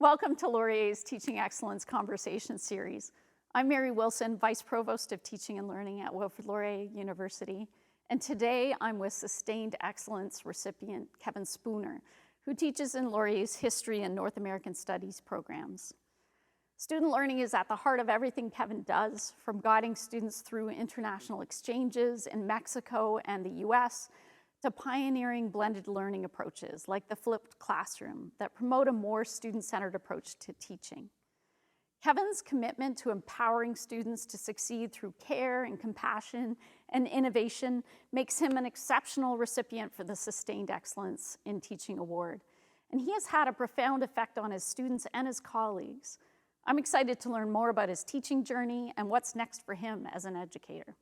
Welcome to Laurier's Teaching Excellence Conversation Series. I'm Mary Wilson, Vice Provost of Teaching and Learning at Wilfrid Laurier University, and today I'm with Sustained Excellence recipient Kevin Spooner, who teaches in Laurier's History and North American Studies programs. Student learning is at the heart of everything Kevin does, from guiding students through international exchanges in Mexico and the US, to pioneering blended learning approaches like the flipped classroom that promote a more student-centered approach to teaching. Kevin's commitment to empowering students to succeed through care and compassion and innovation makes him an exceptional recipient for the Sustained Excellence in Teaching Award. And he has had a profound effect on his students and his colleagues. I'm excited to learn more about his teaching journey and what's next for him as an educator.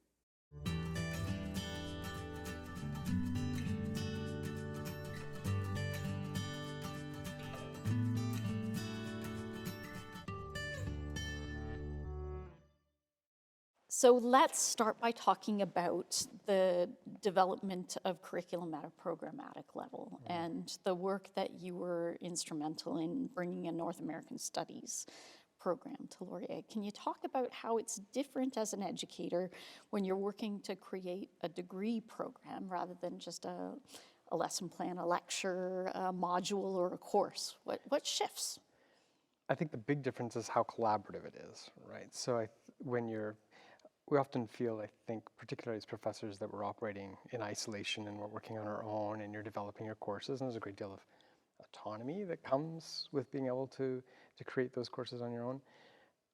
So let's start by talking about the development of curriculum at a programmatic level and the work that you were instrumental in bringing a North American Studies program to Laurier. Can you talk about how it's different as an educator when you're working to create a degree program rather than just a lesson plan, a lecture, a module, or a course? What shifts? I think the big difference is how collaborative it is, right? So we often feel, I think, particularly as professors, that we're operating in isolation and we're working on our own and you're developing your courses, and there's a great deal of autonomy that comes with being able to create those courses on your own.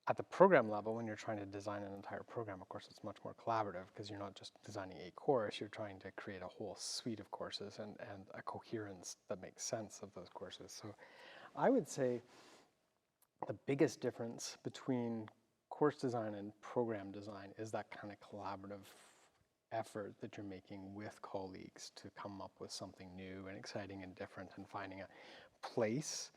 At the program level, when you're trying to design an entire program, of course, it's much more collaborative because you're not just designing a course, you're trying to create a whole suite of courses and a coherence that makes sense of those courses. So I would say the biggest difference between course design and program design is that kind of collaborative effort that you're making with colleagues to come up with something new and exciting and different and finding a place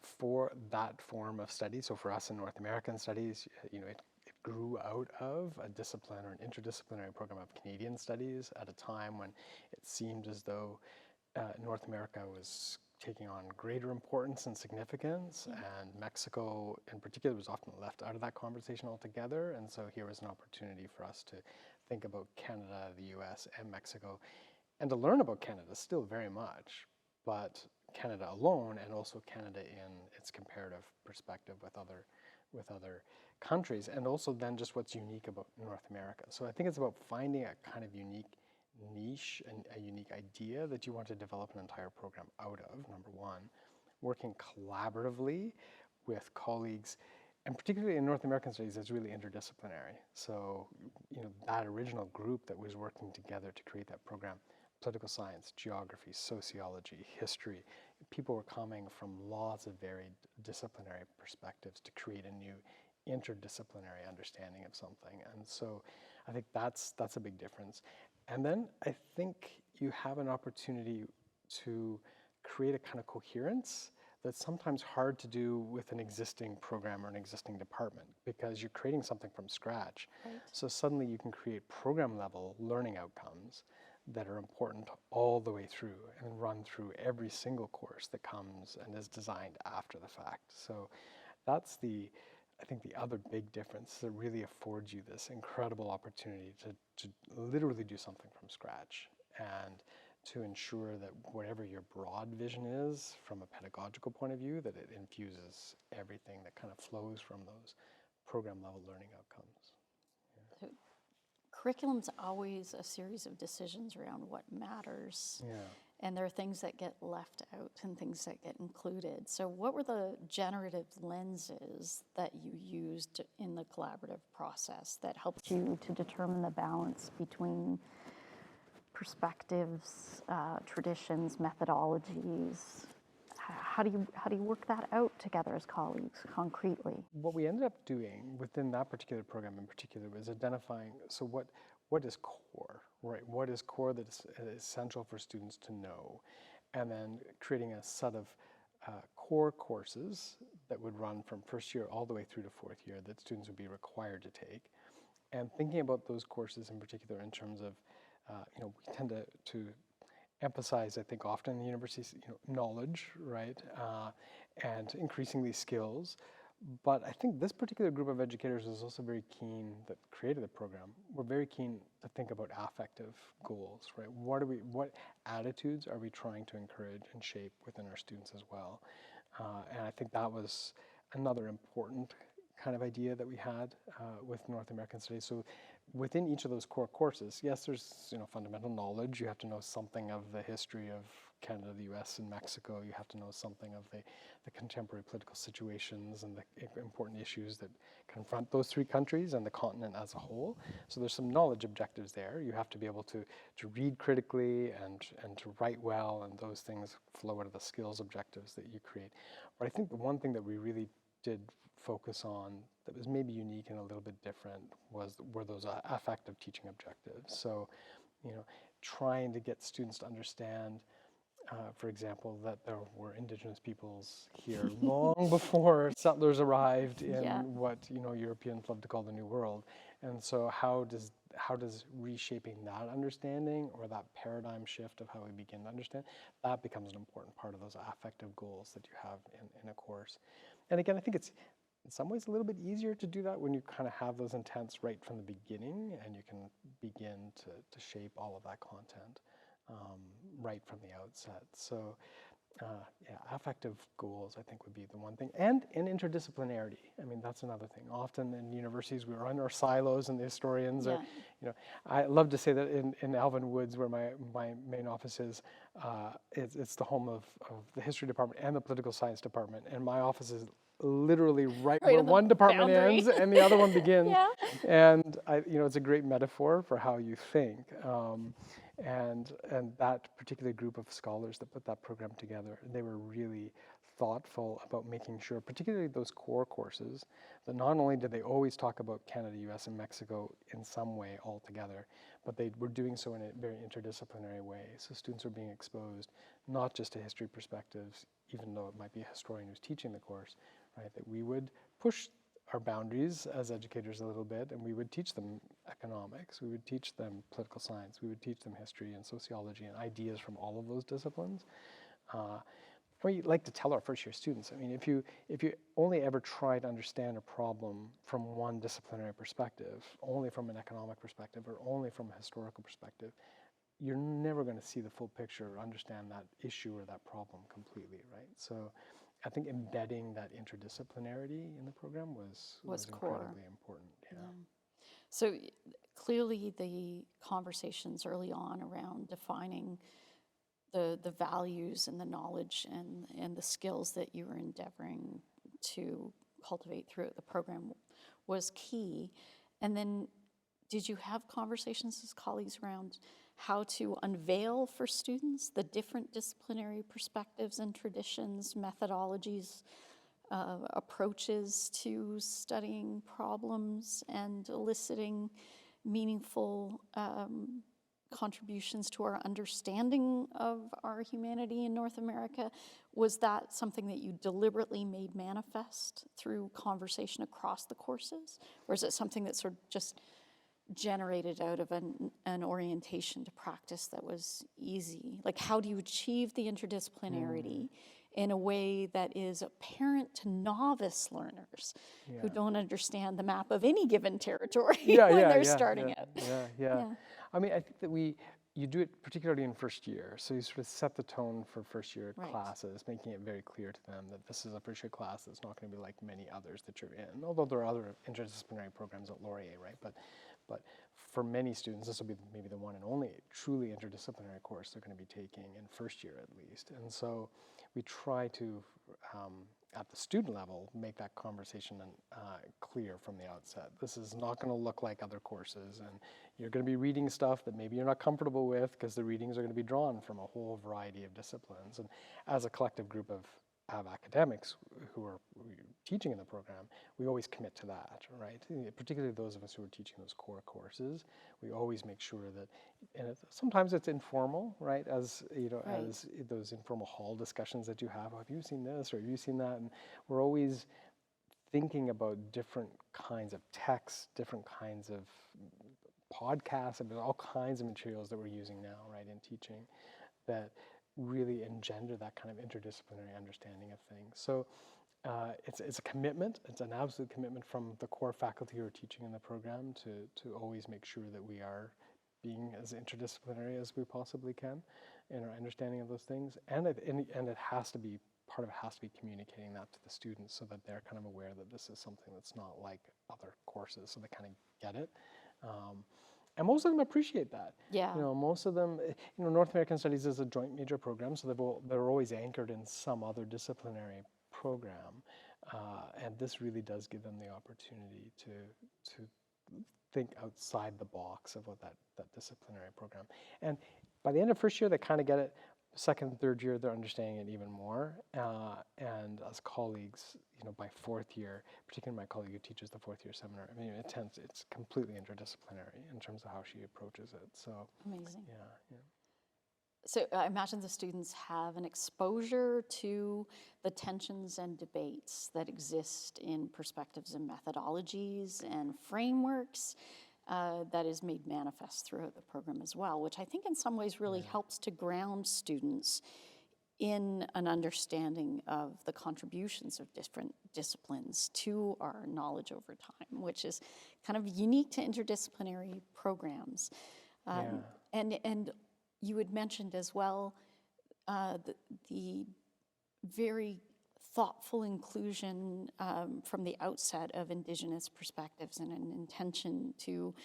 for that form of study. So for us in North American Studies, it grew out of a discipline or an interdisciplinary program of Canadian studies at a time when it seemed as though North America was taking on greater importance and significance, and Mexico in particular was often left out of that conversation altogether. And so here was an opportunity for us to think about Canada, the US, and Mexico, and to learn about Canada still very much, but Canada alone, and also Canada in its comparative perspective with other countries, and also then just what's unique about North America. So I think it's about finding a kind of unique niche and a unique idea that you want to develop an entire program out of, number one, working collaboratively with colleagues, and particularly in North American Studies, it's really interdisciplinary. So, that original group that was working together to create that program, political science, geography, sociology, history, people were coming from lots of varied disciplinary perspectives to create a new interdisciplinary understanding of something. And so I think that's a big difference. And then I think you have an opportunity to create a kind of coherence that's sometimes hard to do with an existing program or an existing department because you're creating something from scratch. Right. So suddenly you can create program level learning outcomes that are important all the way through and run through every single course that comes and is designed after the fact. So that's I think the other big difference that really affords you this incredible opportunity to literally do something from scratch and to ensure that whatever your broad vision is from a pedagogical point of view, that it infuses everything that kind of flows from those program level learning outcomes. Yeah. So, curriculum's always a series of decisions around what matters. Yeah. And there are things that get left out and things that get included. So what were the generative lenses that you used in the collaborative process that helped you to determine the balance between perspectives, traditions, methodologies? How do you work that out together as colleagues concretely? What we ended up doing within that particular program in particular was identifying, so what is core, right? What is core that is essential for students to know? And then creating a set of core courses that would run from first year all the way through to fourth year that students would be required to take. And thinking about those courses in particular in terms of, we tend to emphasize, I think, often in the universities, knowledge, right? and increasingly skills. But I think this particular group of educators was also very keen, that created the program, were very keen to think about affective goals, right? What attitudes are we trying to encourage and shape within our students as well? And I think that was another important kind of idea that we had with North American Studies. So within each of those core courses, yes, there's fundamental knowledge. You have to know something of the history of Canada, the US, and Mexico. You have to know something of the contemporary political situations and the important issues that confront those three countries and the continent as a whole. So there's some knowledge objectives there. You have to be able to read critically and to write well, and those things flow out of the skills objectives that you create. But I think the one thing that we really did focus on that was maybe unique and a little bit different were those affective teaching objectives. So, trying to get students to understand, for example, that there were Indigenous peoples here long before settlers arrived in what Europeans love to call the New World. And so how does reshaping that understanding, or that paradigm shift of how we begin to understand, that becomes an important part of those affective goals that you have in a course. And again, I think it's in some ways a little bit easier to do that when you kind of have those intents right from the beginning, and you can begin to shape all of that content right from the outset. So affective goals, I think, would be the one thing. And in interdisciplinarity. I mean, that's another thing. Often in universities, we run our silos, and the historians are, I love to say that in Alvin Woods, where my main office is, it's the home of the history department and the political science department. And my office is literally right where one department ends and the other one begins. And it's a great metaphor for how you think. And that particular group of scholars that put that program together, they were really thoughtful about making sure, particularly those core courses, that not only did they always talk about Canada, US, and Mexico in some way all together, but they were doing so in a very interdisciplinary way. So students are being exposed not just to history perspectives, even though it might be a historian who's teaching the course, right? That we would push our boundaries as educators a little bit, and we would teach them economics, we would teach them political science, we would teach them history and sociology and ideas from all of those disciplines. We like to tell our first year students, I mean, if you only ever try to understand a problem from one disciplinary perspective, only from an economic perspective, or only from a historical perspective, you're never going to see the full picture or understand that issue or that problem completely, right? So I think embedding that interdisciplinarity in the program was incredibly important. So clearly the conversations early on around defining the values and the knowledge and the skills that you were endeavoring to cultivate throughout the program was key. And then did you have conversations as colleagues around how to unveil for students the different disciplinary perspectives and traditions, methodologies, approaches to studying problems and eliciting meaningful contributions to our understanding of our humanity in North America? Was that something that you deliberately made manifest through conversation across the courses? Or is it something that sort of just generated out of an orientation to practice that was easy? Like, how do you achieve the interdisciplinarity in a way that is apparent to novice learners who don't understand the map of any given territory when they're starting out? I mean, I think that you do it particularly in first year. So you sort of set the tone for first year classes, making it very clear to them that this is a first year class that's not going to be like many others that you're in, although there are other interdisciplinary programs at Laurier, right? But for many students, this will be maybe the one and only truly interdisciplinary course they're going to be taking in first year at least. And so we try to, at the student level, make that conversation clear from the outset. This is not going to look like other courses, and you're going to be reading stuff that maybe you're not comfortable with, because the readings are going to be drawn from a whole variety of disciplines. And as a collective group of academics who are teaching in the program, we always commit to that, right? Particularly those of us who are teaching those core courses, we always make sure that, and sometimes it's informal, right? As as those informal hall discussions that you have, oh, have you seen this or have you seen that? And we're always thinking about different kinds of texts, different kinds of podcasts, and all kinds of materials that we're using now, right, in teaching, that really engender that kind of interdisciplinary understanding of things. So it's a commitment. It's an absolute commitment from the core faculty who are teaching in the program to always make sure that we are being as interdisciplinary as we possibly can in our understanding of those things. And it has to be, part of it has to be communicating that to the students so that they're kind of aware that this is something that's not like other courses, so they kind of get it. And most of them appreciate that. Yeah. Most of them, North American Studies is a joint major program, so they're always anchored in some other disciplinary program. And this really does give them the opportunity to think outside the box of what that disciplinary program. And by the end of first year, they kind of get it. Second and third year, they're understanding it even more. And as colleagues, by fourth year, particularly my colleague who teaches the fourth year seminar, I mean, it's completely interdisciplinary in terms of how she approaches it. So amazing. Yeah. So I imagine the students have an exposure to the tensions and debates that exist in perspectives and methodologies and frameworks that is made manifest throughout the program as well, which I think in some ways really helps to ground students in an understanding of the contributions of different disciplines to our knowledge over time, which is kind of unique to interdisciplinary programs. And you had mentioned as well the very thoughtful inclusion from the outset of Indigenous perspectives and an intention to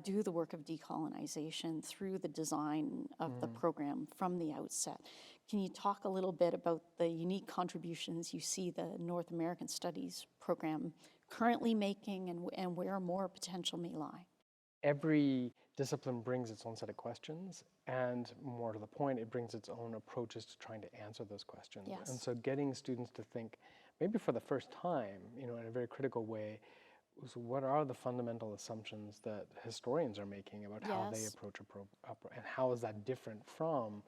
do the work of decolonization through the design of the program from the outset. Can you talk a little bit about the unique contributions you see the North American Studies program currently making and where more potential may lie? Every discipline brings its own set of questions, and more to the point, it brings its own approaches to trying to answer those questions. Yes. And so getting students to think, maybe for the first time, in a very critical way, was what are the fundamental assumptions that historians are making about how they approach and how is that different from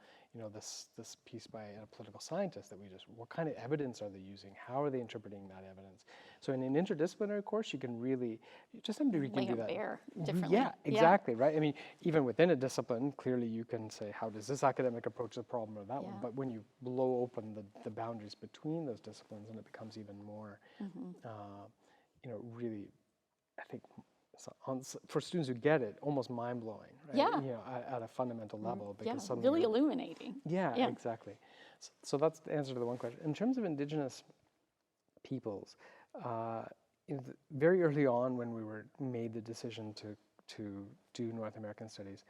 this piece by a political scientist that what kind of evidence are they using? How are they interpreting that evidence? So in an interdisciplinary course, you can really, just some degree, you can do that. Bare differently. Yeah, exactly, right? I mean, even within a discipline, clearly you can say, how does this academic approach the problem or that one? But when you blow open the boundaries between those disciplines, and it becomes even more, really, I think, for students who get it, almost mind-blowing, right? Yeah. At a fundamental level. Because yeah, really illuminating. Yeah, exactly. So that's the answer to the one question. In terms of Indigenous peoples, very early on when we made the decision to do North American Studies,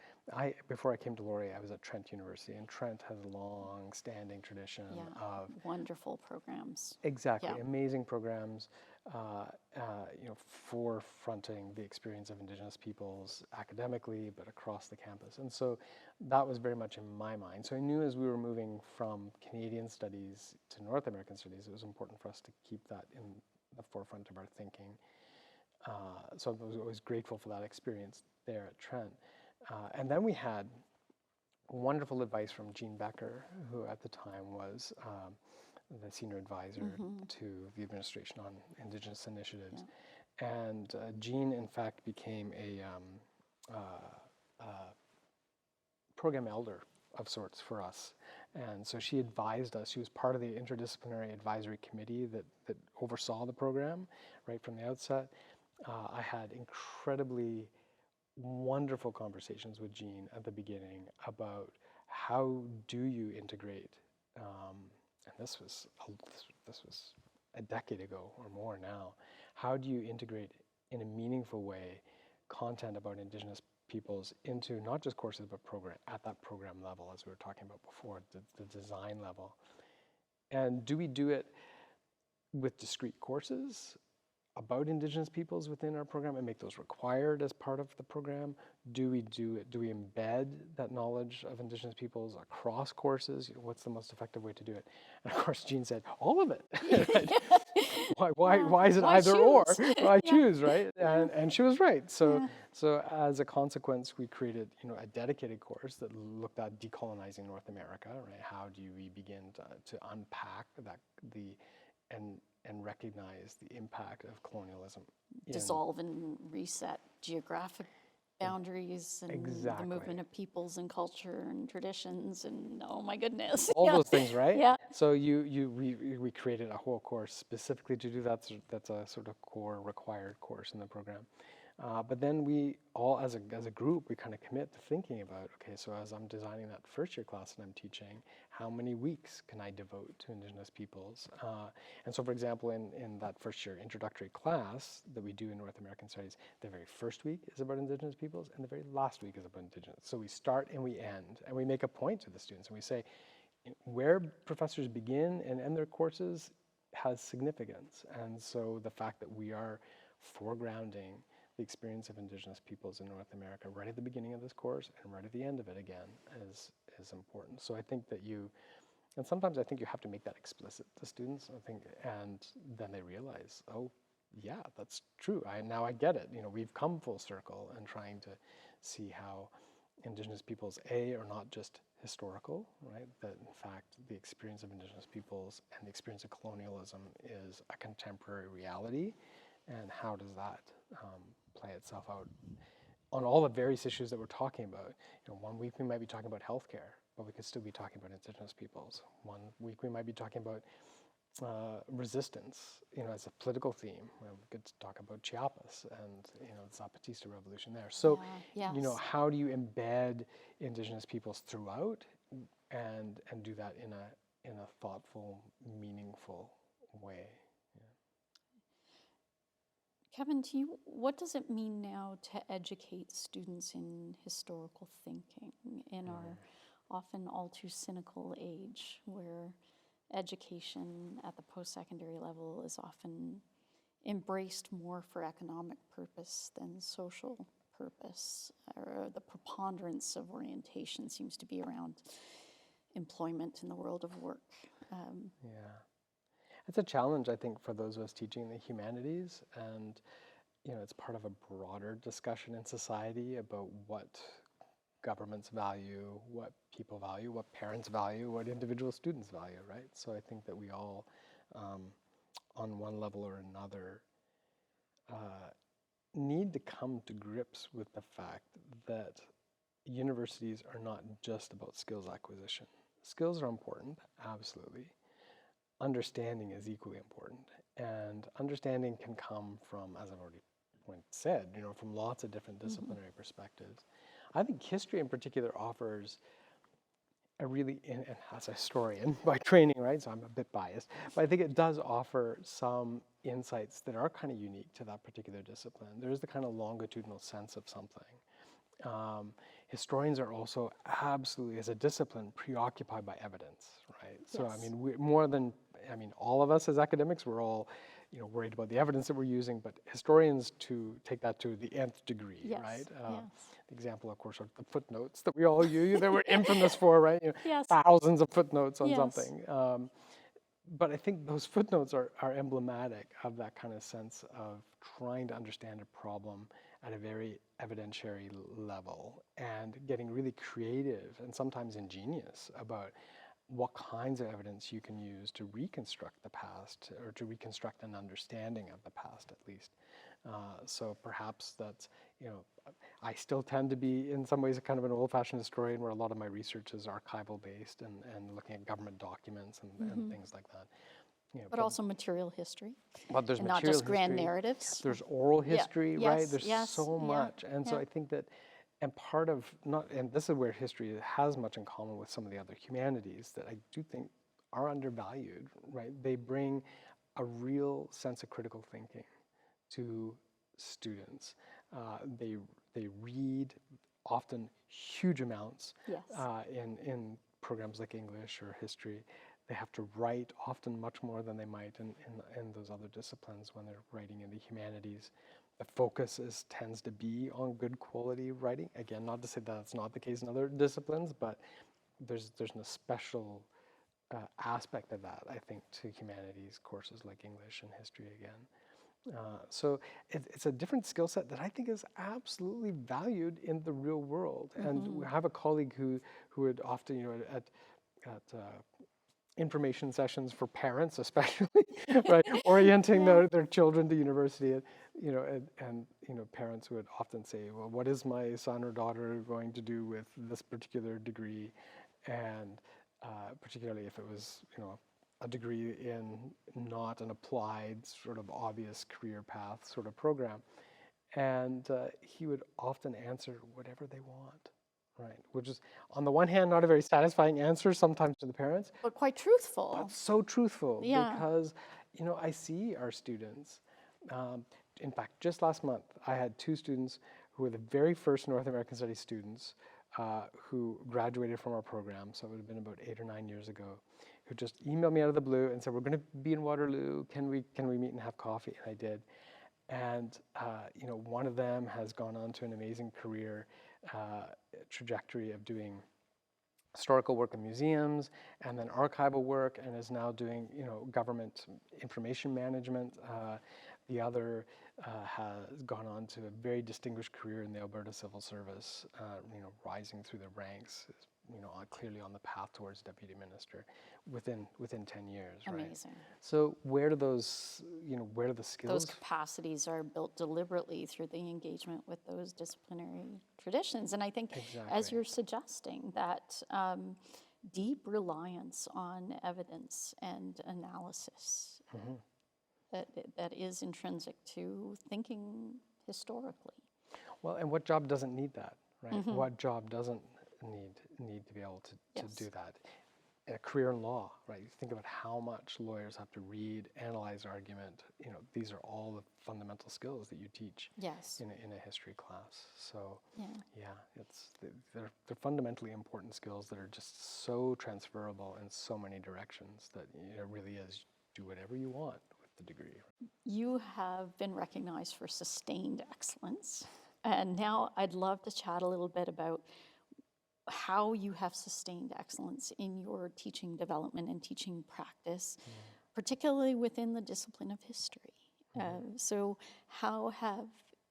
before I came to Laurier, I was at Trent University, and Trent has a long-standing tradition of wonderful programs. Exactly, amazing programs, forefronting the experience of Indigenous peoples academically, but across the campus. And so that was very much in my mind. So I knew as we were moving from Canadian studies to North American studies, it was important for us to keep that in the forefront of our thinking. So I was always grateful for that experience there at Trent. And then we had wonderful advice from Jean Becker, who at the time was the senior advisor to the administration on Indigenous initiatives. And Jean, in fact, became a program elder of sorts for us. And so she advised us. She was part of the interdisciplinary advisory committee that oversaw the program right from the outset. I had incredibly wonderful conversations with Jean at the beginning about how do you integrate, and this was a decade ago or more now, how do you integrate in a meaningful way content about Indigenous peoples into not just courses but at that program level, as we were talking about before, the design level. And do we do it with discrete courses about Indigenous peoples within our program and make those required as part of the program? Do we embed that knowledge of Indigenous peoples across courses? What's the most effective way to do it? And of course, Jean said, all of it. Why is it either or? Why choose, right? And she was right. So as a consequence, we created a dedicated course that looked at decolonizing North America, right? How do we begin to unpack and recognize the impact of colonialism. Dissolve and reset geographic boundaries and the Exactly. movement of peoples and culture and traditions and oh my goodness. All Yeah. those things, right? Yeah. So we created a whole course specifically to do that. So that's a sort of core required course in the program. But then we all, as a group, we kind of commit to thinking about, okay, so as I'm designing that first year class that I'm teaching, how many weeks can I devote to Indigenous peoples? And so, for example, in that first year introductory class that we do in North American Studies, the very first week is about Indigenous peoples, and the very last week is about Indigenous. So we start and we end, and we make a point to the students, and we say, where professors begin and end their courses has significance. And so the fact that we are foregrounding the experience of Indigenous peoples in North America right at the beginning of this course and right at the end of it again is important. So I think that and sometimes I think you have to make that explicit to students, I think, and then they realize, oh, yeah, that's true. Now I get it. We've come full circle and trying to see how Indigenous peoples, are not just historical, right? That in fact, the experience of Indigenous peoples and the experience of colonialism is a contemporary reality. And how does that play itself out on all the various issues that we're talking about? One week we might be talking about healthcare, but we could still be talking about Indigenous peoples. One week we might be talking about resistance, as a political theme. We could talk about Chiapas and the Zapatista revolution there. So, Yeah, yes. How do you embed Indigenous peoples throughout, and do that in a thoughtful, meaningful way? Kevin, to you, what does it mean now to educate students in historical thinking in our often all too cynical age where education at the post-secondary level is often embraced more for economic purpose than social purpose, or the preponderance of orientation seems to be around employment in the world of work? Yeah. It's a challenge, I think, for those of us teaching the humanities, and it's part of a broader discussion in society about what governments value, what people value, what parents value, what individual students value, right? So I think that we all, on one level or another, need to come to grips with the fact that universities are not just about skills acquisition. Skills are important, absolutely. Understanding is equally important, and understanding can come from, as I've already said, from lots of different disciplinary perspectives. I think history in particular offers a really, and as a historian by training, right, so I'm a bit biased, but I think it does offer some insights that are kind of unique to that particular discipline. There's the kind of longitudinal sense of something. Historians are also absolutely, as a discipline, preoccupied by evidence, right? So, Yes. I mean, all of us as academics, we're all, worried about the evidence that we're using, but historians to take that to the nth degree, Yes. right? Yes. The example, of course, are the footnotes that we all use, that we're infamous for, right? Yes. Thousands of footnotes on Yes. something. But I think those footnotes are emblematic of that kind of sense of trying to understand a problem at a very evidentiary level and getting really creative and sometimes ingenious about what kinds of evidence you can use to reconstruct the past, or to reconstruct an understanding of the past at least. So perhaps that's, I still tend to be in some ways a kind of an old-fashioned historian where a lot of my research is archival based and looking at government documents and things like that. But also material history, but there's and not material just grand history, narratives. there's oral history, right? Yes, There's yes, so yeah, much. And so yeah. I think that, and part of, and this is where history has much in common with some of the other humanities that I do think are undervalued, right? They bring a real sense of critical thinking to students. They read often huge amounts Yes. in programs like English or history. They have to write often much more than they might in those other disciplines when they're writing in the humanities. The focus tends to be on good quality writing. Again, not to say that that's not the case in other disciplines, but there's an special aspect of that, I think, to humanities courses like English and history again. So it's a different skill set that I think is absolutely valued in the real world. And we have a colleague who would often, at information sessions for parents especially, right? Orienting Yeah. their children to university, and parents would often say, well, what is my son or daughter going to do with this particular degree? And particularly if it was, a degree in not an applied sort of obvious career path sort of program. And he would often answer whatever they want, right? Which is, on the one hand, not a very satisfying answer sometimes to the parents, But quite but truthful. so truthful Yeah. because, I see our students. Um, in fact, just last month, I had two students who were the very first North American Studies students who graduated from our program. So it would have been about 8 or 9 years ago, who just emailed me out of the blue and said, "We're going to be in Waterloo. Can we meet and have coffee?" And I did. And one of them has gone on to an amazing career trajectory of doing historical work in museums and then archival work, and is now doing government information management. The other has gone on to a very distinguished career in the Alberta Civil Service, rising through the ranks, clearly on the path towards deputy minister within 10 years, right? Amazing. So where do those, where do the skills? Those capacities are built deliberately through the engagement with those disciplinary traditions. And I think, as Exactly. you're suggesting, that deep reliance on evidence and analysis that is intrinsic to thinking historically. Well, and what job doesn't need that, right? What job doesn't need to be able to Yes. do that? A career in law, right? You think about how much lawyers have to read, analyze argument. These are all the fundamental skills that you teach Yes. in a history class. So Yeah. they're fundamentally important skills that are just so transferable in so many directions that it really is do whatever you want with the degree. You have been recognized for sustained excellence. And now I'd love to chat a little bit about how you have sustained excellence in your teaching development and teaching practice, particularly within the discipline of history. So how have,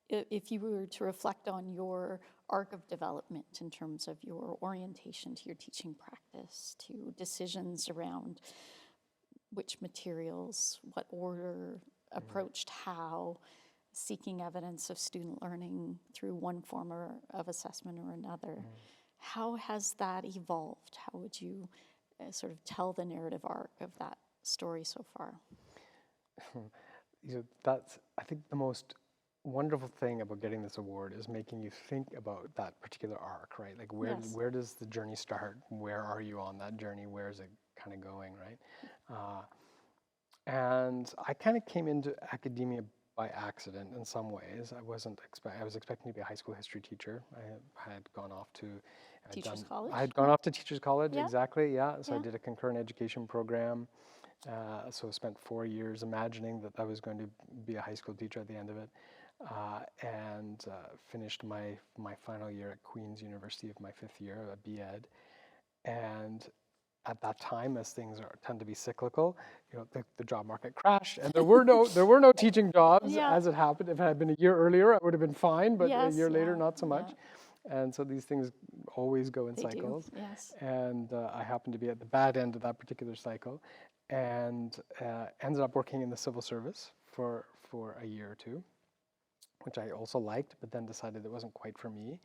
if you were to reflect on your arc of development in terms of your orientation to your teaching practice, to decisions around which materials, what order, approached how, seeking evidence of student learning through one form of assessment or another. How has that evolved? How would you sort of tell the narrative arc of that story so far? That's, I think, the most wonderful thing about getting this award is making you think about that particular arc, right? Like where does the journey start? Where are you on that journey? Where is it kind of going, right? And I kind of came into academia by accident in some ways. I was expecting to be a high school history teacher. I had gone off to Teachers College? I had gone off to teachers college, Yeah. exactly, yeah. So I Yeah. did a concurrent education program. So I spent 4 years imagining that I was going to be a high school teacher at the end of it, and finished my final year at Queen's University of my 5th year, a B.Ed. And at that time, as things tend to be cyclical, the job market crashed, and there were no teaching jobs Yeah. as it happened. If it had been a year earlier, it would have been fine, but a Yes, year later, yeah, not so much. yeah. And so these things always go in They do, cycles. yes. And I happened to be at the bad end of that particular cycle, and ended up working in the civil service for a year or two, which I also liked, but then decided it wasn't quite for me,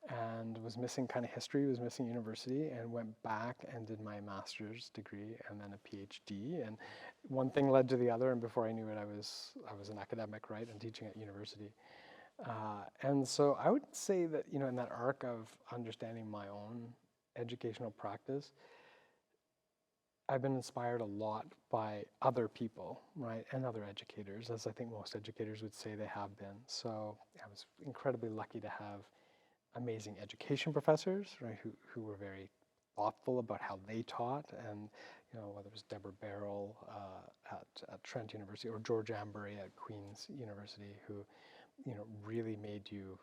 and was missing kind of history, was missing university, and went back and did my master's degree and then a PhD. And one thing led to the other, and before I knew it, I was an academic, right, and teaching at university. And so I would say that, in that arc of understanding my own educational practice, I've been inspired a lot by other people, right, and other educators, as I think most educators would say they have been. So I was incredibly lucky to have amazing education professors, right, who were very thoughtful about how they taught, and whether it was Deborah Barrell at Trent University or George Ambury at Queen's University, who really made you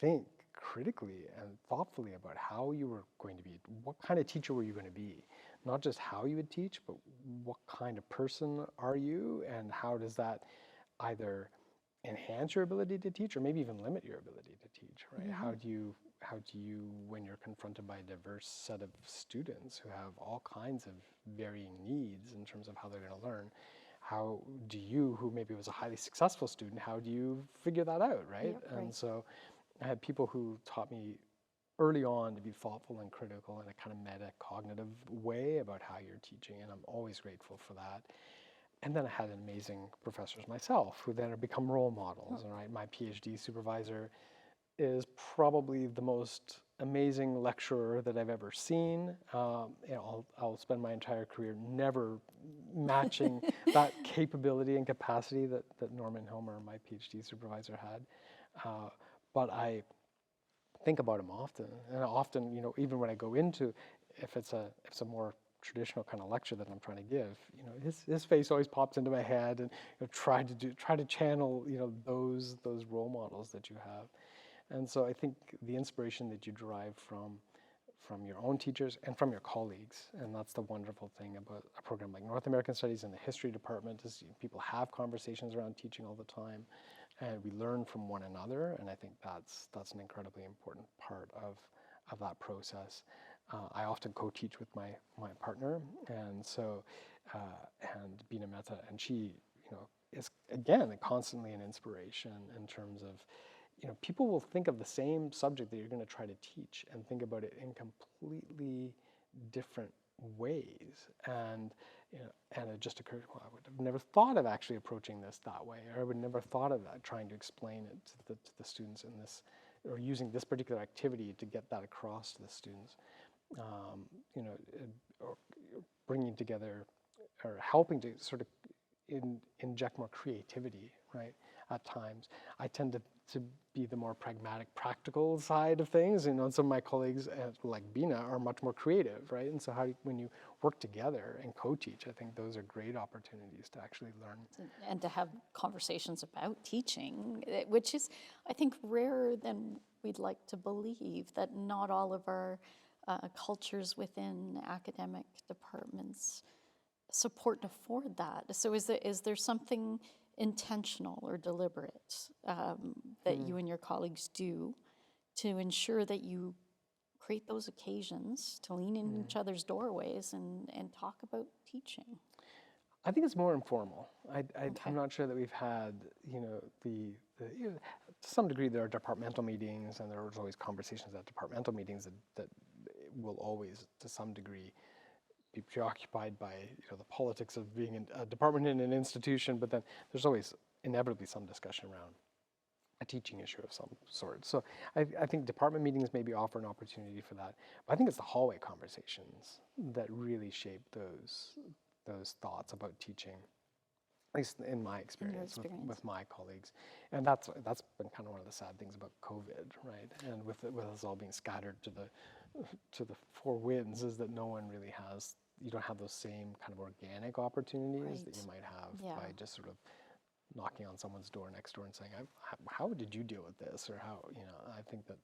think critically and thoughtfully about how you were going to be, what kind of teacher were you going to be, not just how you would teach, but what kind of person are you, and how does that either enhance your ability to teach or maybe even limit your ability to teach, right? How do you, when you're confronted by a diverse set of students who have all kinds of varying needs in terms of how they're going to learn, how do you, who maybe was a highly successful student, how do you figure that out, right? Yep, And right. so I had people who taught me early on to be thoughtful and critical in a kind of meta-cognitive way about how you're teaching, and I'm always grateful for that. And then I had amazing professors myself who then have become role models, right? My PhD supervisor is probably the most amazing lecturer that I've ever seen. I'll spend my entire career never matching that capability and capacity that Norman Hilmer, my PhD supervisor, had. But I think about him often, and often, even when I go into, if it's a more traditional kind of lecture that I'm trying to give, his face always pops into my head, and try to channel, those role models that you have. And so I think the inspiration that you derive from your own teachers and from your colleagues, and that's the wonderful thing about a program like North American Studies in the history department, is people have conversations around teaching all the time, and we learn from one another, and I think that's an incredibly important part of that process. I often co-teach with my partner, and so and Bina Mehta, and she is again constantly an inspiration in terms of people will think of the same subject that you're going to try to teach and think about it in completely different ways. And and it just occurred, well, I would have never thought of actually approaching this that way, or I would never thought of that, trying to explain it to the students in this, or using this particular activity to get that across to the students. Or bringing together, or helping to sort of inject more creativity, right? At times, I tend to be the more pragmatic, practical side of things. Some of my colleagues, like Bina, are much more creative, right? And so when you work together and co-teach, I think those are great opportunities to actually learn. And to have conversations about teaching, which is, I think, rarer than we'd like to believe, that not all of our cultures within academic departments support and afford that. So is there something intentional or deliberate that you and your colleagues do to ensure that you create those occasions to lean in each other's doorways and talk about teaching? I think it's more informal. Okay. I'm not sure that we've had, to some degree there are departmental meetings, and there's always conversations at departmental meetings that will always, to some degree, be preoccupied by the politics of being a department in an institution, but then there's always inevitably some discussion around a teaching issue of some sort. So I think department meetings maybe offer an opportunity for that, but I think it's the hallway conversations that really shape those thoughts about teaching, at least in my experience, with my colleagues. And that's been kind of one of the sad things about COVID, right? And with us all being scattered to the four winds, is that you don't have those same kind of organic opportunities that you might have by just sort of knocking on someone's door next door and saying, how did you deal with this? Or how, I think that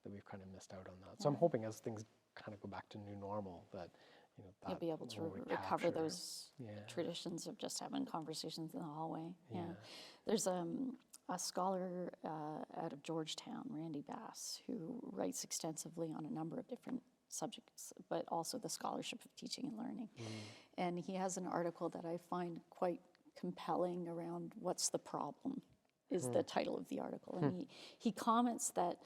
we've kind of missed out on that. So I'm hoping as things kind of go back to new normal, that you'll be able to recover those traditions of just having conversations in the hallway. Yeah. There's a scholar out of Georgetown, Randy Bass, who writes extensively on a number of different subjects, but also the scholarship of teaching and learning. And he has an article that I find quite compelling around "What's the Problem?" is the title of the article. And he comments that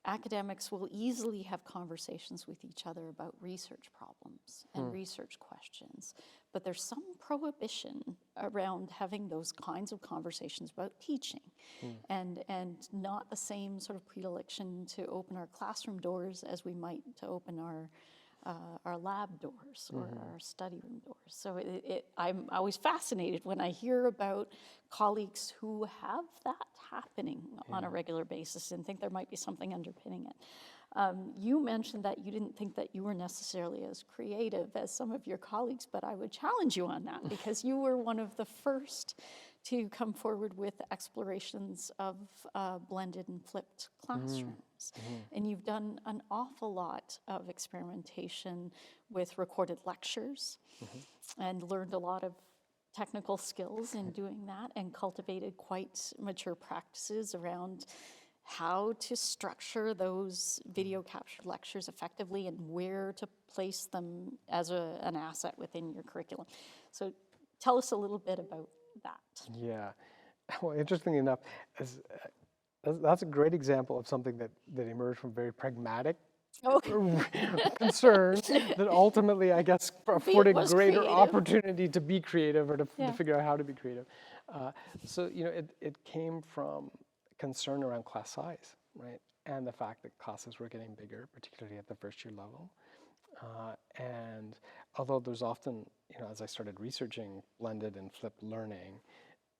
academics will easily have conversations with each other about research problems and research questions, but there's some prohibition around having those kinds of conversations about teaching, and not the same sort of predilection to open our classroom doors as we might to open our lab doors or our study room doors. So I'm always fascinated when I hear about colleagues who have that happening on a regular basis and think there might be something underpinning it. You mentioned that you didn't think that you were necessarily as creative as some of your colleagues, but I would challenge you on that because you were one of the first to come forward with explorations of blended and flipped classrooms. And you've done an awful lot of experimentation with recorded lectures and learned a lot of technical skills in doing that, and cultivated quite mature practices around how to structure those video captured lectures effectively and where to place them as an asset within your curriculum. So tell us a little bit about that? Yeah. Well, interestingly enough, as, that's a great example of something that emerged from very pragmatic concern that ultimately, I guess, afforded was greater creative. opportunity to be creative or to Yeah. figure out how to be creative. So, it came from concern around class size, right? And the fact that classes were getting bigger, particularly at the first year level. And although there's often, as I started researching blended and flipped learning,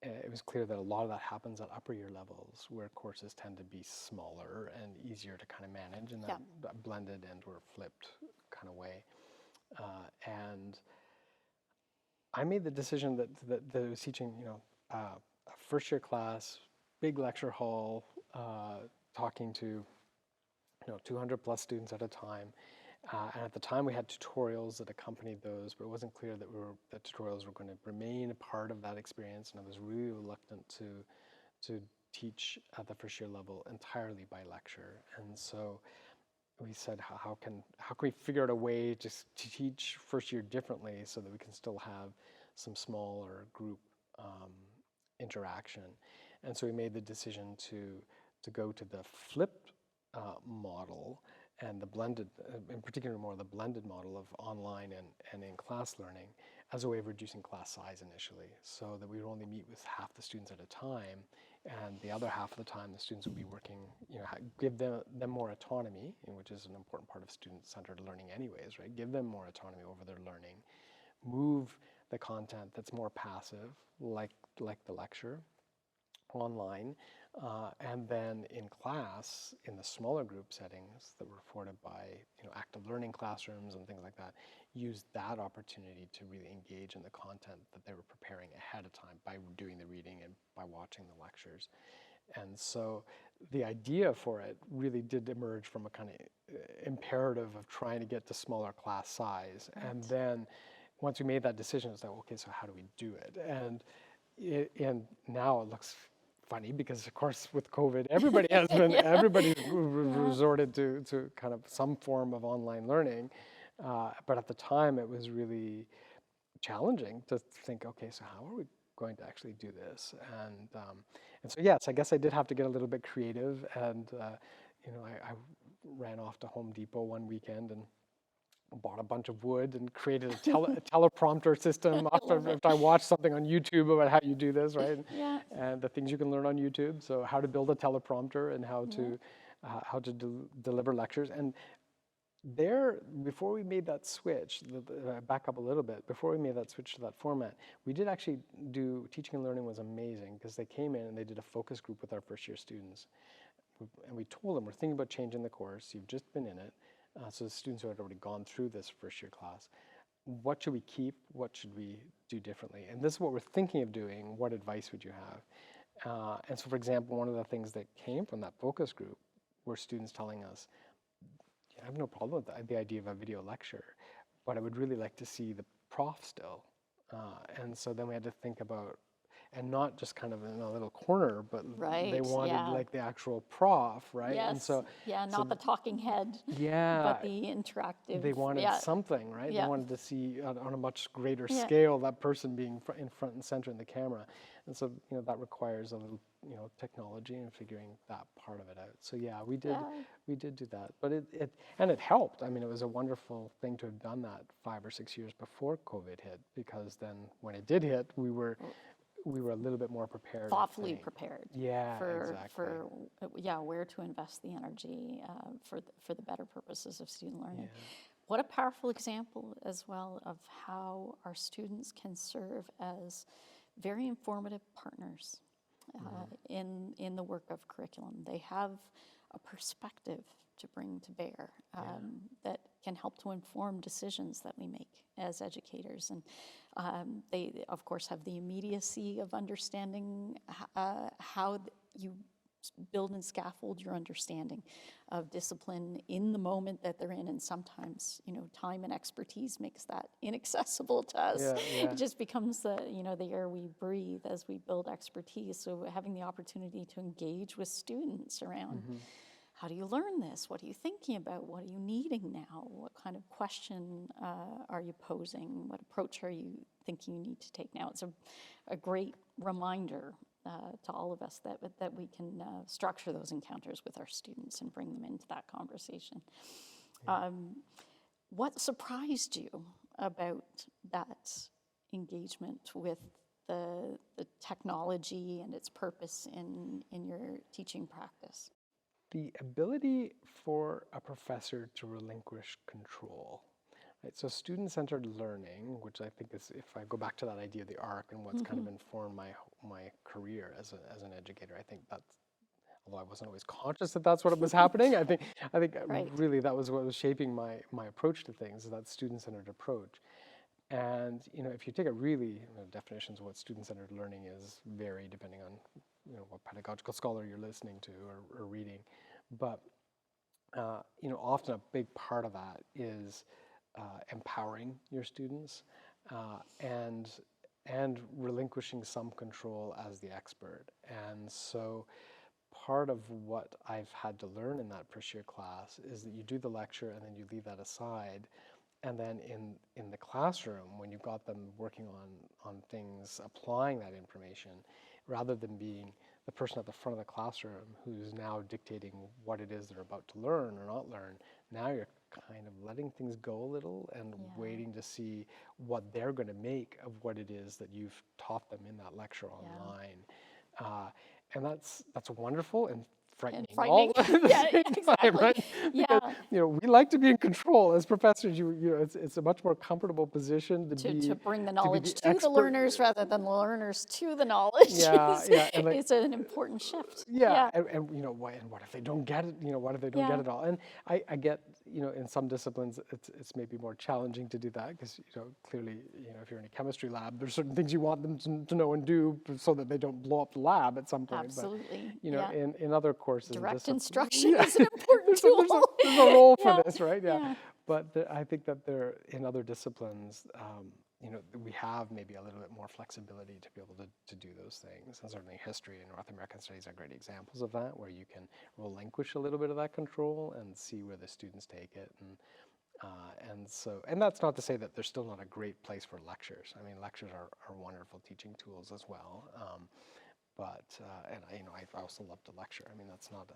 it was clear that a lot of that happens at upper year levels where courses tend to be smaller and easier to kind of manage in that blended and or flipped kind of way. And I made the decision that I was teaching, a first year class, big lecture hall, talking to 200 plus students at a time. And at the time we had tutorials that accompanied those, but it wasn't clear that tutorials were going to remain a part of that experience. And I was really reluctant to teach at the first year level entirely by lecture. And so we said, how can we figure out a way to teach first year differently so that we can still have some smaller group interaction. And so we made the decision to go to the flipped model and the blended, in particular more the blended model of online and in-class learning as a way of reducing class size initially, so that we would only meet with half the students at a time, and the other half of the time the students would be working, give them more autonomy, which is an important part of student-centered learning anyways, right? Give them more autonomy over their learning, move the content that's more passive, like the lecture, online, and then in class, in the smaller group settings that were afforded by active learning classrooms and things like that, use that opportunity to really engage in the content that they were preparing ahead of time by doing the reading and by watching the lectures. And so the idea for it really did emerge from a kind of imperative of trying to get to smaller class size. Right. And then once we made that decision, it's like, okay, so how do we do it? And now it looks funny because, of course, with COVID, everybody has been, everybody's resorted to kind of some form of online learning. But at the time, it was really challenging to think, okay, so how are we going to actually do this? And so, yes, I guess I did have to get a little bit creative. And, I ran off to Home Depot one weekend and bought a bunch of wood and created a teleprompter system after I watched something on YouTube about how you do this, right? Yeah. And the things you can learn on YouTube. So how to build a teleprompter and how to deliver lectures. And there, before we made that switch, back up a little bit, before we made that switch to that format, we did actually do, teaching and learning was amazing because they came in and they did a focus group with our first year students. And we told them, we're thinking about changing the course, you've just been in it. So the students who had already gone through this first year class, what should we keep? What should we do differently? And this is what we're thinking of doing. What advice would you have? And so, for example, one of the things that came from that focus group were students telling us, I have no problem with the idea of a video lecture, but I would really like to see the prof still. And so then we had to think about, and not just kind of in a little corner, but they wanted like the actual prof, right? Yes. And so, not the talking head, but the interactive. They wanted something, right? Yeah. They wanted to see on a much greater scale that person being in front and center in the camera. And so, that requires a little, technology and figuring that part of it out. So yeah, we did do that, but it helped. I mean, it was a wonderful thing to have done that 5 or 6 years before COVID hit, because then when it did hit, we were a little bit more prepared. Thoughtfully prepared. Yeah, for where to invest the energy for the better purposes of student learning. Yeah. What a powerful example as well of how our students can serve as very informative partners in the work of curriculum. They have a perspective to bring to bear that can help to inform decisions that we make as educators. And they, of course, have the immediacy of understanding how you build and scaffold your understanding of discipline in the moment that they're in. And sometimes, time and expertise makes that inaccessible to us. It just becomes the air we breathe as we build expertise. So having the opportunity to engage with students around how do you learn this? What are you thinking about? What are you needing now? What kind of question are you posing? What approach are you thinking you need to take now? It's a great reminder to all of us that we can structure those encounters with our students and bring them into that conversation. What surprised you about that engagement with the technology and its purpose in your teaching practice? The ability for a professor to relinquish control. Right? So student-centered learning, which I think is, if I go back to that idea of the arc and what's kind of informed my career as an educator, I think that's, although I wasn't always conscious that that's what was happening, I think Right. really that was what was shaping my approach to things, that student-centered approach. And if you take a really, definitions of what student-centered learning is vary depending on what pedagogical scholar you're listening to or reading, but often a big part of that is empowering your students and relinquishing some control as the expert. And so part of what I've had to learn in that first year class is that you do the lecture and then you leave that aside. And then in the classroom, when you've got them working on things, applying that information, rather than being the person at the front of the classroom who's now dictating what it is they're about to learn or not learn, now you're kind of letting things go a little and waiting to see what they're going to make of what it is that you've taught them in that lecture online. And that's wonderful and frightening. Frightening. Yeah, exactly. Right? Yeah. Because, we like to be in control as professors. It's a much more comfortable position To bring the to be knowledge the to the expert. learners rather than the learners to the knowledge. And like, it's an important shift. And what if they don't get it? What if they don't get it all? And I get, in some disciplines it's maybe more challenging to do that because clearly if you're in a chemistry lab, there's certain things you want them to know and do so that they don't blow up the lab at some point. Absolutely. But in other courses, direct instruction is an important tool. There's a role for this, right? But I think that in other disciplines, we have maybe a little bit more flexibility to be able to do those things. And certainly history and North American studies are great examples of that, where you can relinquish a little bit of that control and see where the students take it. And that's not to say that there's still not a great place for lectures. I mean, lectures are wonderful teaching tools as well. I also love to lecture. I mean, that's not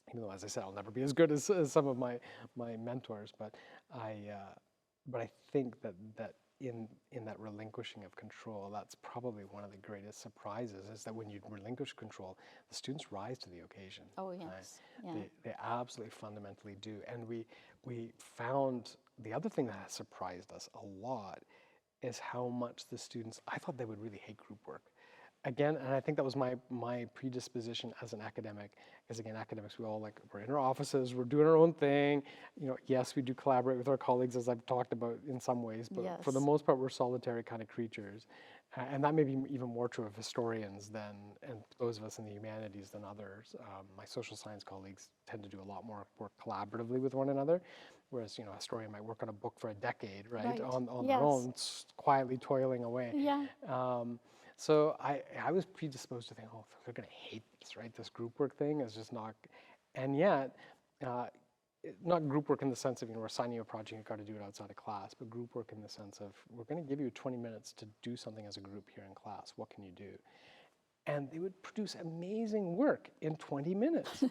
even though, as I said, I'll never be as good as some of my mentors, but I think that in that relinquishing of control, that's probably one of the greatest surprises, is that when you relinquish control, the students rise to the occasion. Oh, yes. Right? They absolutely fundamentally do. And we found the other thing that has surprised us a lot is how much the students, I thought they would really hate group work. Again, and I think that was my predisposition as an academic, because again, academics, we're in our offices, we're doing our own thing. Yes, we do collaborate with our colleagues, as I've talked about in some ways, but for the most part, we're solitary kind of creatures. And that may be even more true of historians and those of us in the humanities than others. My social science colleagues tend to do a lot more work collaboratively with one another, whereas a historian might work on a book for a decade, right? On their own, quietly toiling away. So I was predisposed to think, oh, they're going to hate this, right? This group work thing is just not, and yet, not group work in the sense of, we're assigning you a project, you've got to do it outside of class, but group work in the sense of, we're going to give you 20 minutes to do something as a group here in class. What can you do? And they would produce amazing work in 20 minutes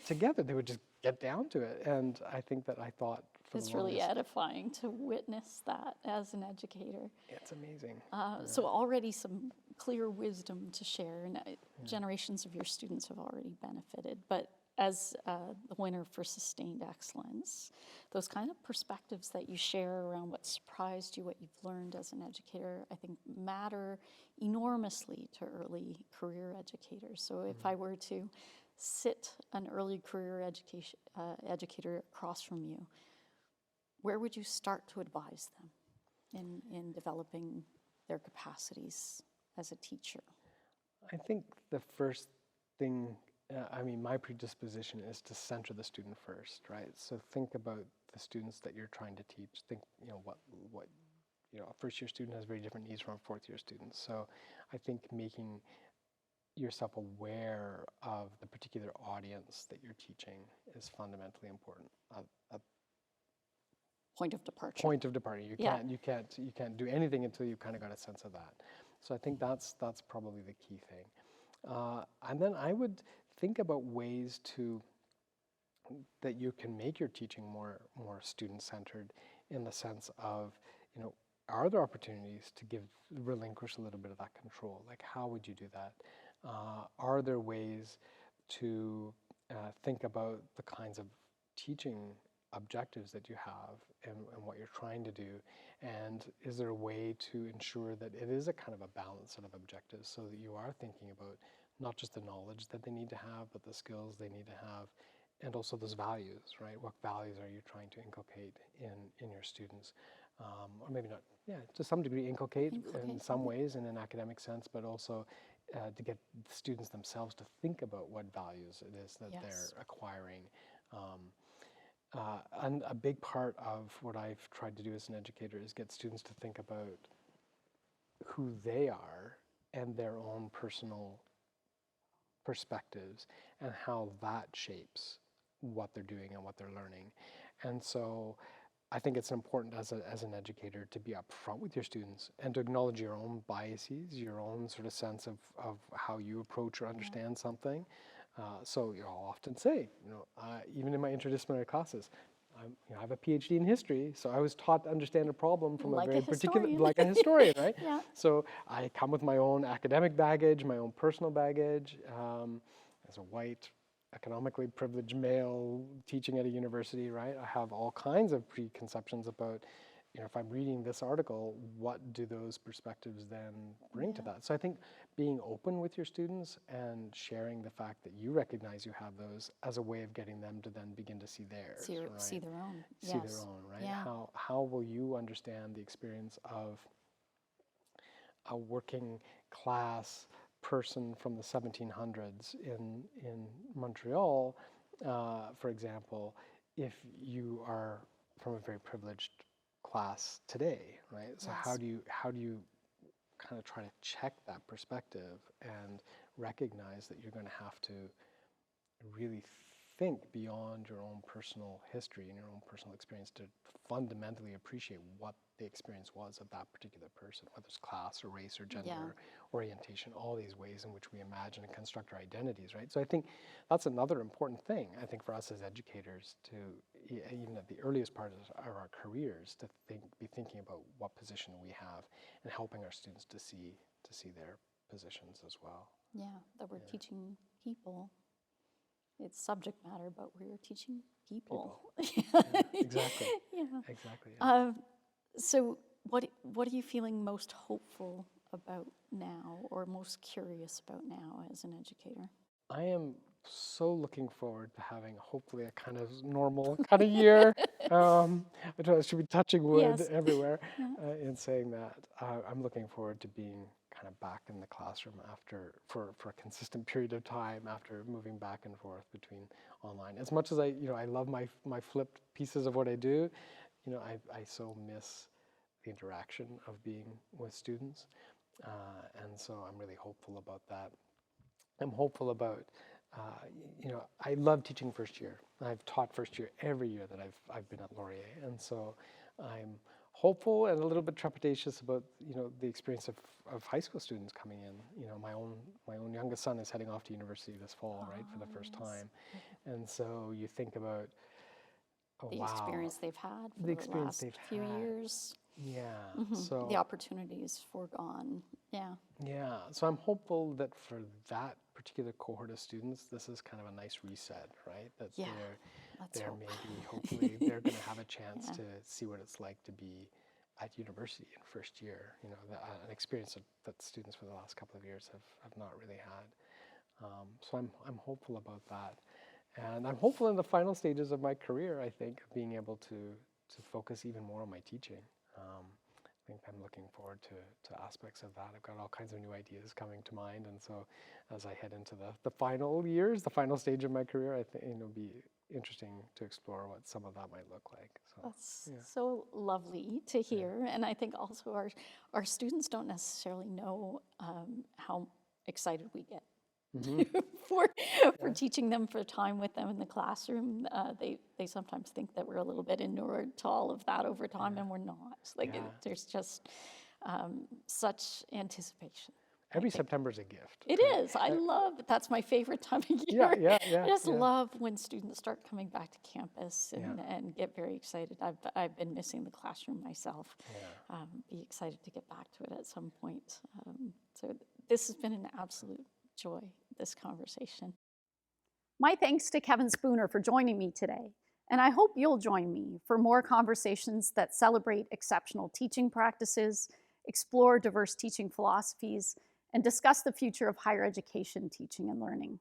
together. They would just get down to it. And I think that I thought, it's really edifying to witness that as an educator. It's amazing. So already some clear wisdom to share, and generations of your students have already benefited. But as the winner for Sustained Excellence, those kind of perspectives that you share around what surprised you, what you've learned as an educator, I think matter enormously to early career educators. So if I were to sit an early career educator across from you, where would you start to advise them in developing their capacities as a teacher? I think the first thing, my predisposition is to center the student first, right? So think about the students that you're trying to teach. Think, what a first-year student has very different needs from a fourth-year student. So I think making yourself aware of the particular audience that you're teaching is fundamentally important. Point of departure. You can't do anything until you've kind of got a sense of that. So I think that's probably the key thing. And then I would think about ways that you can make your teaching more student-centered, in the sense of, are there opportunities to relinquish a little bit of that control? Like, how would you do that? Are there ways to think about the kinds of teaching objectives that you have and what you're trying to do? And is there a way to ensure that it is a kind of a balanced set of objectives, so that you are thinking about not just the knowledge that they need to have, but the skills they need to have, and also those values, right? What values are you trying to inculcate in your students? Or maybe not, to some degree inculcate in some ways in an academic sense, but also to get the students themselves to think about what values it is that they're acquiring. And a big part of what I've tried to do as an educator is get students to think about who they are and their own personal perspectives, and how that shapes what they're doing and what they're learning. And so I think it's important as an educator to be upfront with your students and to acknowledge your own biases, your own sort of sense of how you approach or understand something. So I'll often say, even in my interdisciplinary classes, I have a PhD in history, so I was taught to understand a problem from a very particular, like a historian, right? So I come with my own academic baggage, my own personal baggage, as a white, economically privileged male teaching at a university, right? I have all kinds of preconceptions about, if I'm reading this article, what do those perspectives then bring to that? So I think being open with your students and sharing the fact that you recognize you have those as a way of getting them to then begin to see theirs, right? See their own. See their own, right? How will you understand the experience of a working class person from the 1700s in Montreal, for example, if you are from a very privileged class today, right? So how do you kind of try to check that perspective and recognize that you're going to have to really think beyond your own personal history and your own personal experience to fundamentally appreciate what the experience was of that particular person, whether it's class or race or gender, orientation, all these ways in which we imagine and construct our identities, right? So I think that's another important thing, I think, for us as educators to, even at the earliest part of our careers, to be thinking about what position we have and helping our students to see their positions as well. Yeah, that we're teaching people. It's subject matter, but we're teaching people. Exactly. Exactly. So what are you feeling most hopeful about now, or most curious about now as an educator? I am so looking forward to having hopefully a kind of normal kind of year. I should be touching wood everywhere in saying that. I'm looking forward to being kind of back in the classroom for a consistent period of time after moving back and forth between online. As much as I love my flipped pieces of what I do, I so miss the interaction of being with students. And so I'm really hopeful about that. I'm hopeful about, I love teaching first year. I've taught first year every year that I've been at Laurier. And so I'm hopeful and a little bit trepidatious about, the experience of high school students coming in. My own youngest son is heading off to university this fall, right, for the first time. And so you think about, the experience they've had for the last few years. So the opportunities foregone. So I'm hopeful that for that particular cohort of students, this is kind of a nice reset, right? That they're maybe, hopefully, they're going to have a chance to see what it's like to be at university in first year. An experience that students for the last couple of years have not really had. So I'm hopeful about that. And I'm hopeful in the final stages of my career, I think, of being able to focus even more on my teaching. I think I'm looking forward to aspects of that. I've got all kinds of new ideas coming to mind, and so as I head into the final years, the final stage of my career, I think it'll be interesting to explore what some of that might look like. So, that's so lovely to hear, and I think also our students don't necessarily know how excited we get for teaching them, for time with them in the classroom. They sometimes think that we're a little bit inured to all of that over time, and we're not. There's just such anticipation. Every September is a gift. It is. I love it. That's my favorite time of year. I just love when students start coming back to campus and get very excited. I've been missing the classroom myself. Be excited to get back to it at some point. So this has been an absolute joy, this conversation. My thanks to Kevin Spooner for joining me today. And I hope you'll join me for more conversations that celebrate exceptional teaching practices, explore diverse teaching philosophies, and discuss the future of higher education teaching and learning.